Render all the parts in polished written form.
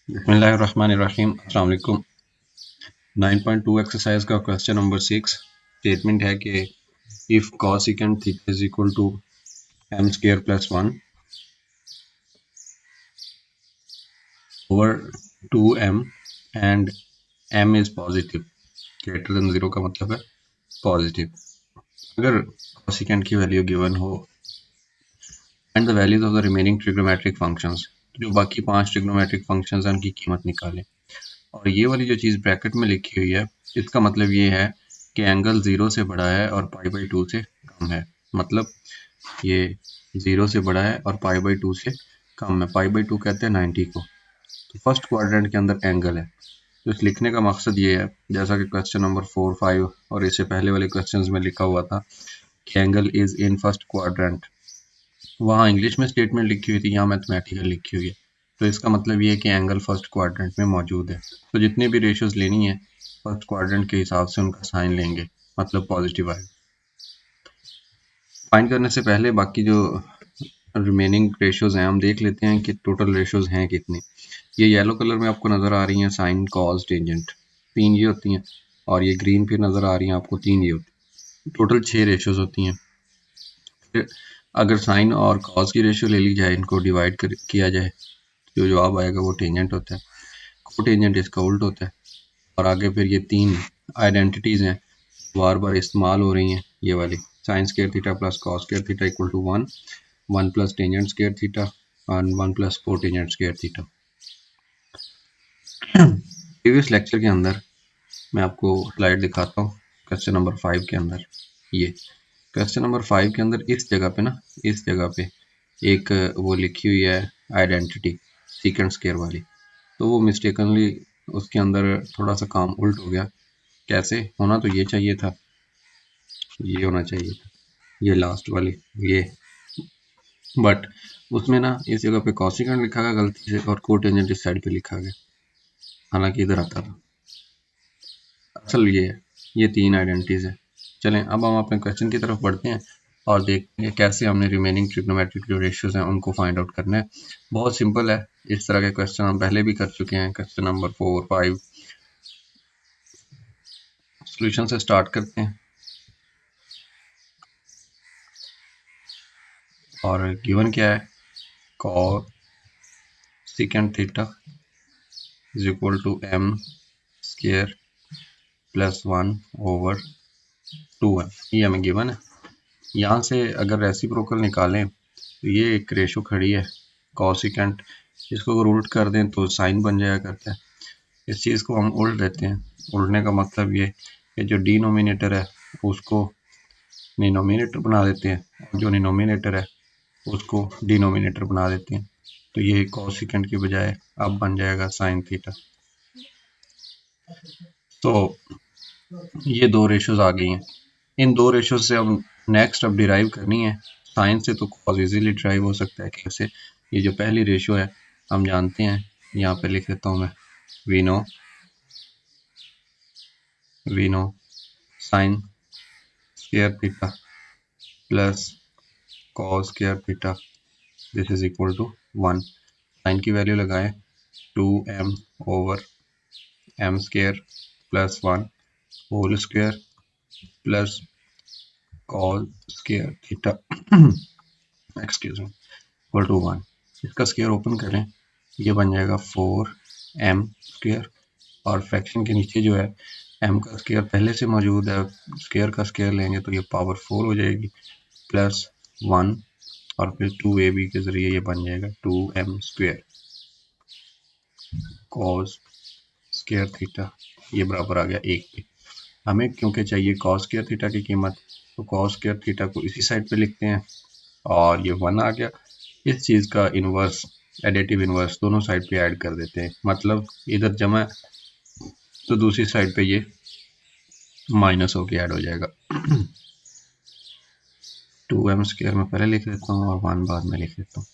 बिस्मिल्लाहिर्रहमानिर्रहीम। अस्सलाम वालेकुम। 9.2 एक्सरसाइज का क्वेश्चन नंबर 6 स्टेटमेंट है कि if cosecant theta is equal to m square plus 1 over 2m and m is positive, greater than 0 का मतलब है पॉजिटिव। अगर cosecant की वैल्यू गिवन हो and the values of the remaining trigonometric functions, जो बाकी 5 ट्रिग्नोमेट्रिक फंक्शंस हैं उनकी कीमत निकालें। और ये वाली जो चीज़ ब्रैकेट में लिखी हुई है इसका मतलब ये है कि एंगल 0 से बड़ा है और π/2 से कम है। मतलब ये 0 से बड़ा है और π/2 से कम है। π/2 कहते हैं 90 को। तो फर्स्ट क्वाड्रेंट के अंदर एंगल है। तो इस लिखने का मकसद ये है, जैसा कि क्वेश्चन नंबर 4, 5 और इससे पहले वाले क्वेश्चंस में लिखा हुआ था कि angle is in first quadrant. वहाँ इंग्लिश में स्टेटमेंट लिखी हुई थी, यहाँ मैथमेटिकल लिखी हुई है। तो इसका मतलब ये है कि एंगल फर्स्ट क्वाड्रेंट में मौजूद है। तो जितनी भी रेशियोज लेनी है फर्स्ट क्वाड्रेंट के हिसाब से उनका साइन लेंगे, मतलब पॉजिटिव आएगा। फाइंड करने से पहले बाकी जो रिमेनिंग रेशियोज हैं हम देख लेते हैं कि टोटल रेशियोज हैं कितनी। ये येलो कलर में आपको नज़र आ रही हैं साइन, कॉस, टेंजेंट, 3 ये होती हैं। और ये ग्रीन पे नज़र आ रही हैं आपको 3 ये होती हैं। टोटल 6 रेशियोज होती हैं। फिर अगर साइन और कॉस की रेशियो ले ली जाए, इनको डिवाइड किया जाए, जो जवाब आएगा वो टेंजेंट होता है। कोटेंजेंट इसका उल्ट होता है। और आगे फिर ये 3 आइडेंटिटीज हैं बार बार इस्तेमाल हो रही हैं, ये वाली sine square theta plus cos square theta equal to 1, 1 plus tangent square theta और 1 plus cotangent square theta. Previous lecture के अंदर मैं आपको स्लाइड दिखाता हूँ। क्वेश्चन नंबर 5 के अंदर, ये क्वेश्चन नंबर 5 के अंदर इस जगह पे ना, इस जगह पे एक वो लिखी हुई है आइडेंटिटी सीकेंट स्क्वायर वाली। तो वो मिस्टेकनली उसके अंदर थोड़ा सा काम उल्ट हो गया। कैसे होना तो ये चाहिए था, ये होना चाहिए था, ये लास्ट वाली ये, बट उसमें ना इस जगह पे कॉसिकेंट लिखा गया गलती से और कोटेंजेंट इस साइड पे लिखा गया, हालांकि इधर आता था। असल ये है, ये 3 आइडेंटिटीज है। चलें अब हम अपने क्वेश्चन की तरफ बढ़ते हैं और देखते हैं कैसे हमने रिमेनिंग ट्रिग्नोमेट्रिक जो रेशियोज हैं उनको फाइंड आउट करना है। बहुत सिंपल है, इस तरह के क्वेश्चन हम पहले भी कर चुके हैं। क्वेश्चन नंबर 4, 5 सॉल्यूशन से स्टार्ट करते हैं। और गिवन क्या है, cosecant theta is equal to m square plus 1 over 2n, ये हमें गिवन है। यहाँ से अगर रेसिप्रोकल निकालें तो ये एक रेशो खड़ी है cosecant, इसको अगर उल्ट कर दें तो साइन बन जाया करता है। इस चीज़ को हम उल्ट देते हैं। उल्टने का मतलब ये कि जो डिनोमिनेटर है उसको डिनोमिनेटर बना देते हैं और जो डिनोमिनेटर है उसको डिनोमिनेटर बना देते हैं। तो ये cosecant की बजाय अब बन जाएगा साइन थीटा। तो ये दो रेशियोज आ गई हैं। इन दो रेशियोज से अब नेक्स्ट अब डिराइव करनी है। साइन से तो कॉस इजीली डिराइव हो सकता है। कैसे, ये जो पहली रेशियो है हम जानते हैं, यहाँ पे लिख देता हूँ मैं, we know sine square theta plus cos square theta this is equal to 1। Sine की वैल्यू लगाएं 2m over m square plus 1 whole square plus cos square theta excuse me equal to 1। इसका स्क्वायर ओपन करें, ये बन जाएगा 4m square और fraction के नीचे जो है m का स्क्वायर पहले से मौजूद है, स्क्वायर का स्क्वायर लेंगे तो ये पावर 4 हो जाएगी प्लस 1 और फिर 2ab के जरिए ये बन जाएगा 2m square cos square theta, ये बराबर आ गया 1 के। हमें क्योंकि चाहिए कॉस स्क्वायर थीटा की कीमत, तो कॉस स्क्वायर थीटा को इसी साइड पे लिखते हैं और ये 1 आ गया। इस चीज़ का इन्वर्स, एडिटिव इन्वर्स दोनों साइड पे ऐड कर देते हैं। मतलब इधर जमा तो दूसरी साइड पे ये माइनस होके ऐड हो जाएगा। 2m स्क्वायर में पहले लिख देता हूँ और 1 बाद में लिख देता हूँ।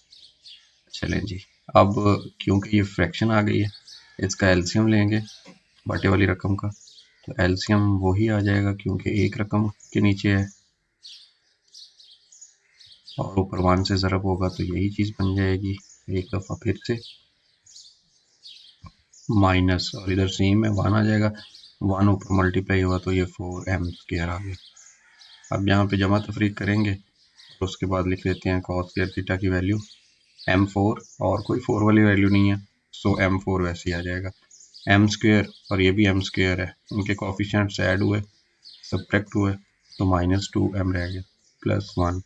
चलें जी, अब क्योंकि ये फ्रैक्शन आ गई है इसका एलसीएम लेंगे बटे वाली रकम का, तो एलसीएम वही आ जाएगा क्योंकि एक रकम के नीचे है और ऊपर 1 से ज़रब होगा तो यही चीज़ बन जाएगी। एक दफ़ा फिर से माइनस, और इधर सेम है 1 आ जाएगा, 1 ऊपर मल्टीप्लाई हुआ तो ये 4m² आ गया। अब यहाँ पे जमा तफरीक करेंगे तो उसके बाद लिख लेते हैं cos स्क्वायर थीटा की वैल्यू m4, और कोई 4 वाली वैल्यू नहीं है, सो m4 वैसे ही आ जाएगा। m² और ये भी m² है, इनके कोफिशिएंट्स ऐड हुए, सब्ट्रैक्ट हुए, तो -2m रह गया, +1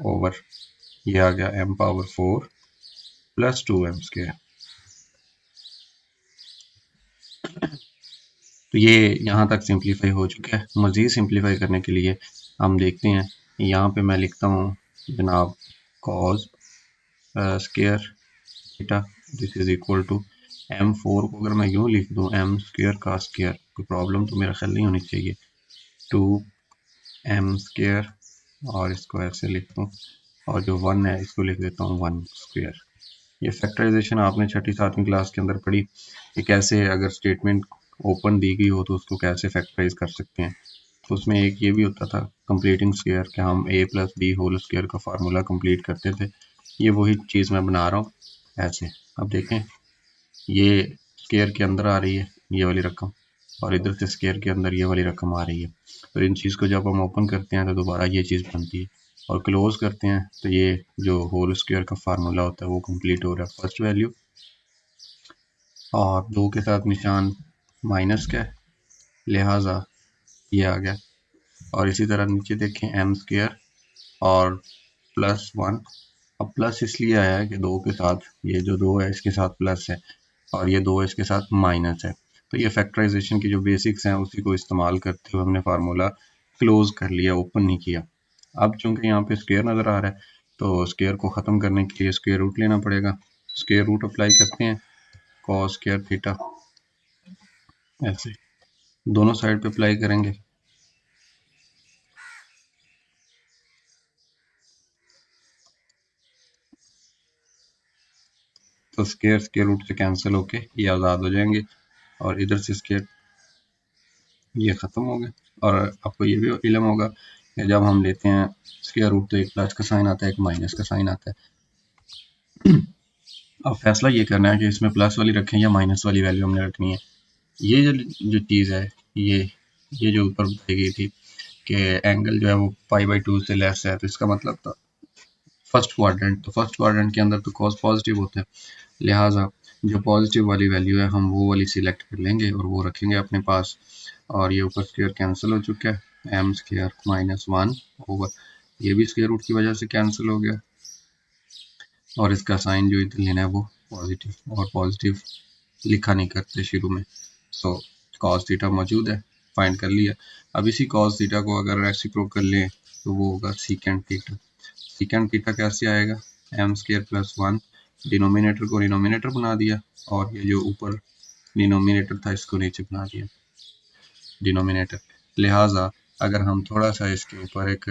ओवर ये आ गया m⁴ + 2m²। तो ये यहाँ तक सिंप्लीफाई हो चुका है। मज़ीद सिंप्लीफाई करने के लिए हम देखते हैं, यहाँ पे मैं लिखता हूँ जनाब cos square theta this is equal to m4 को अगर मैं यूँ लिख दूँ m² का स्क्वायर, कोई प्रॉब्लम तो मेरा ख्याल नहीं होनी चाहिए, 2m² और इसको ऐसे लिख दूँ, और जो 1 है इसको लिख देता हूँ 1²। ये फैक्टराइजेशन आपने 6ठी 7वीं क्लास के अंदर पढ़ी कि कैसे अगर स्टेटमेंट ओपन दी गई हो तो उसको कैसे फैक्टराइज कर सकते हैं। तो उसमें एक ये भी होता था कंप्लीटिंग स्क्वायर, कि हम a + b होल स्क्वायर का फार्मूला कंप्लीट करते थे। ये वही चीज़ मैं बना रहा हूँ ऐसे। अब देखें ये स्क्वायर के अंदर आ रही है ये वाली रकम, और इधर से स्क्वायर के अंदर ये वाली रकम आ रही है, तो इन चीज़ को जब हम ओपन करते हैं तो दोबारा ये चीज़ बनती है, और क्लोज करते हैं तो ये जो होल स्क्वायर का फार्मूला होता है वो कंप्लीट हो रहा है। फर्स्ट वैल्यू और 2 के साथ निशान माइनस का है, लिहाजा ये आ गया, और इसी तरह नीचे देखें m² और +1। अब प्लस इसलिए आया है कि 2 के साथ ये जो 2 है इसके साथ प्लस है, और ये 2 इसके साथ माइनस है, तो ये फैक्टराइजेशन की जो बेसिक्स हैं उसी को इस्तेमाल करते हुए हमने फार्मूला क्लोज कर लिया, ओपन नहीं किया। अब चूंकि यहाँ पे स्क्वायर नज़र आ रहा है तो स्क्वायर को ख़त्म करने के लिए स्क्वायर रूट लेना पड़ेगा। स्क्वायर रूट अप्लाई करते हैं, cos स्क्वायर थीटा ऐसे दोनों साइड पे अप्लाई करेंगे, तो स्क्वायर स्क्वायर रूट से कैंसिल होके ये आज़ाद हो जाएंगे, और इधर से स्क्वायर ये ख़त्म हो गए। और आपको ये भी इल्म होगा कि जब हम लेते हैं स्क्वायर रूट तो एक प्लस का साइन आता है, एक माइनस का साइन आता है। अब फैसला ये करना है कि इसमें प्लस वाली रखें या माइनस वाली वैल्यू हमने रखनी है। ये जो चीज़ है ये जो ऊपर बताई गई थी कि एंगल जो है वो π/2 से लेस है, तो इसका मतलब था फर्स्ट क्वाड्रेंट, तो फर्स्ट क्वाड्रेंट के अंदर तो cos पॉजिटिव होता है, लिहाजा जो पॉजिटिव वाली वैल्यू है हम वो वाली सिलेक्ट कर लेंगे और वो रखेंगे अपने पास। और ये ऊपर स्क्वायर कैंसिल हो चुका है, m² -1 ओवर ये भी स्क्वायर रूट की वजह से कैंसिल हो गया, और इसका साइन जो इधर लेना है वो पॉजिटिव, और पॉजिटिव लिखा नहीं करते शुरू में, सो cos थीटा मौजूद है, फाइंड कर लिया। अब इसी cos थीटा को अगर रेसिप्रोक कर लें तो वो होगा सेकेंड थीटा। सेकेंड थीटा कैसे आएगा, m² +1, डिनोमिनेटर को डिनोमिनेटर बना दिया, और ये जो ऊपर डिनोमिनेटर था इसको नीचे बना दिया डिनोमिनेटर। लिहाजा अगर हम थोड़ा सा इसके ऊपर एक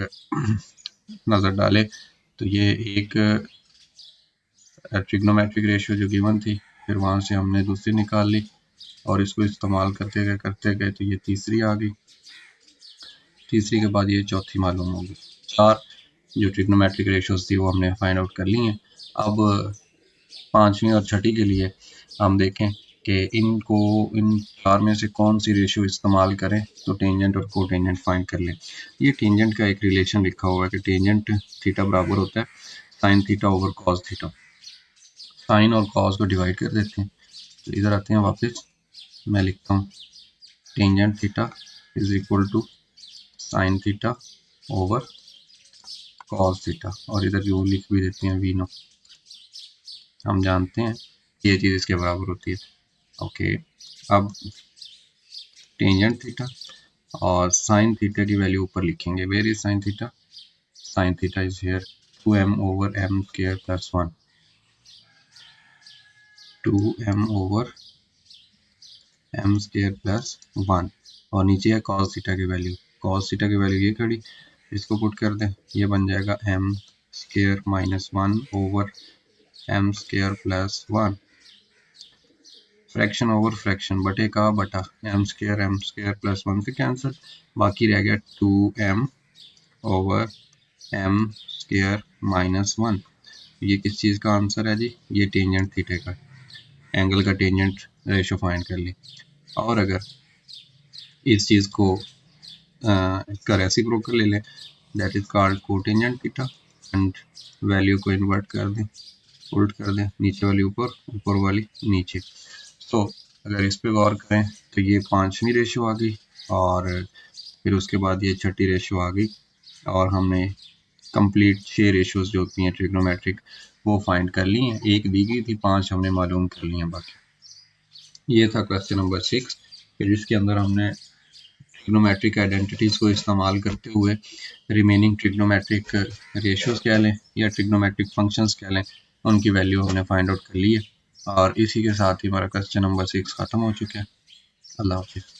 नज़र डालें तो ये एक ट्रिग्नोमेट्रिक रेशियो जो गिवन थी, फिर वहाँ से हमने दूसरी निकाल ली, और इसको इस्तेमाल करते गए तो ये तीसरी आ गई, तीसरी के बाद ये चौथी मालूम होगी। 4 जो ट्रिग्नोमेट्रिक रेशियोज थी वो हमने फाइंड आउट कर ली हैं। अब 5वीं और 6ठी के लिए हम देखें कि इन 4 में से कौन सी रेशियो इस्तेमाल करें तो टेंजेंट और कोटेंजेंट फाइंड कर लें। ये टेंजेंट का एक रिलेशन लिखा हुआ है कि टेंजेंट थीटा बराबर होता है sine theta over cos theta. Sine और कॉस को डिवाइड कर देते हैं, तो इधर आते हैं वापस, मैं लिखता हूँ tangent theta is equal to sine theta over cos theta, और इधर यूँ लिख भी देते हैं v0, हम जानते हैं ये चीज़ इसके बराबर होती है। ओके, अब टेंजेंट थीटा और साइन थीटा की वैल्यू ऊपर लिखेंगे, where is sine theta, sine theta is here 2m over m² +1, 2m over m² +1, और नीचे है cos थीटा की वैल्यू, cos थीटा की वैल्यू ये खड़ी, इसको पुट कर दें, ये बन जाएगा m² -1 over m² +1, fraction over fraction, बटे का बटा, m² +1 से कैंसिल, बाकी रह गया 2m ओवर m² -1। ये किस चीज़ का आंसर है जी, ये टेंजेंट थीटा का, एंगल का टेंजेंट रेशो फाइंड कर ली। और अगर इस चीज़ को इसका रेसिप्रोकल ले लें, that is called cotangent theta, and value को इन्वर्ट कर दें, उल्ट कर दें, नीचे वाली ऊपर, ऊपर वाली नीचे। तो अगर इस पे गौर करें तो ये 5वीं रेशो आ गई और फिर उसके बाद ये 6ठी रेशो आ गई और हमने कंप्लीट 6 रेशोज जो होती हैं ट्रिग्नोमेट्रिक वो फाइंड कर ली हैं। एक दी गई थी, 5 हमने मालूम कर ली हैं बाकी। ये था क्वेश्चन नंबर 6, फिर इसके अंदर हमने ट्रिग्नोमेट्रिक आइडेंटिटीज़ को इस्तेमाल करते हुए रिमेनिंग ट्रिग्नोमेट्रिक रेशियोज कह लें या ट्रिग्नोमेट्रिक फंक्शंस कह लें, उनकी वैल्यू हमने फाइंड आउट कर ली है। और इसी के साथ ही हमारा क्वेश्चन नंबर 6 ख़त्म हो चुका है। अल्लाह हाफिज़।